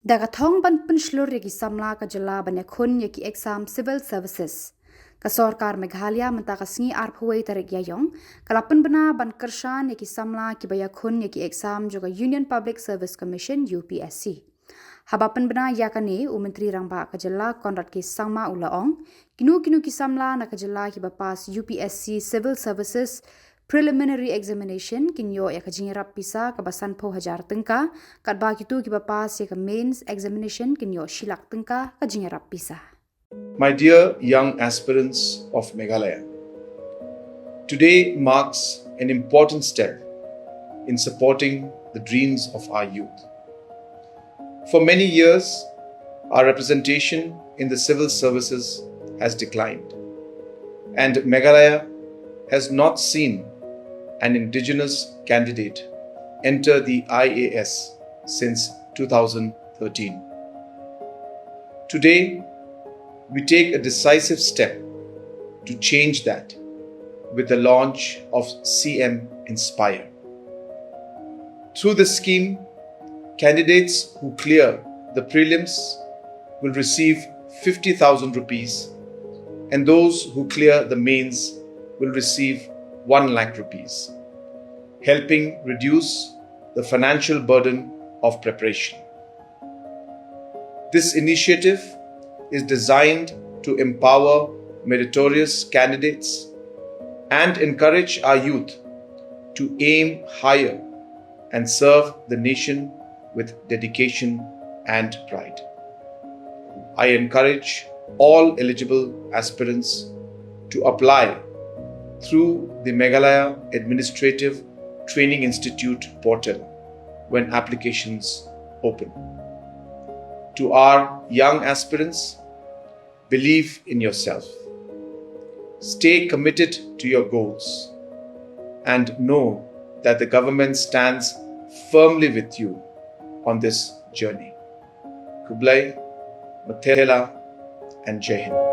Dagathong ban penslur yaki Samla ka Jilla ban Iakhun yaki Eksam Civil Services. Ka Sorkar Meghalaya mentaka sengi arphuai tarik yayong, kalapan bena ban Kyrshan yaki Samla ki Iakhun yaki Eksam juga Union Public Service Commission UPSC. Habapan bena yakane Menteri Rangba ka Jilla Konrad ki Sangma ulaong, kinu ki Samla na ka Jilla ki bapas UPSC Civil Services Preliminary Examination kinyo ya kajingerap pisa kabasan po hajar tengka kat ba kitu ki bapas ya mains examination kinyo shilak tengka kajingerap pisa. My dear young aspirants of Meghalaya, today marks an important step in supporting the dreams of our youth. For many years, our representation in the civil services has declined, and Meghalaya has not seen an indigenous candidate enter the IAS since 2013. Today, we take a decisive step to change that with the launch of CM Inspire. Through this scheme, candidates who clear the prelims will receive 50,000 rupees and those who clear the mains will receive 1 lakh rupees, helping reduce the financial burden of preparation. This initiative is designed to empower meritorious candidates and encourage our youth to aim higher and serve the nation with dedication and pride. I encourage all eligible aspirants to apply through the Meghalaya Administrative Training Institute portal when applications open. To our young aspirants, believe in yourself. Stay committed to your goals and know that the government stands firmly with you on this journey. Khubor, Khasinews and Jai Hind.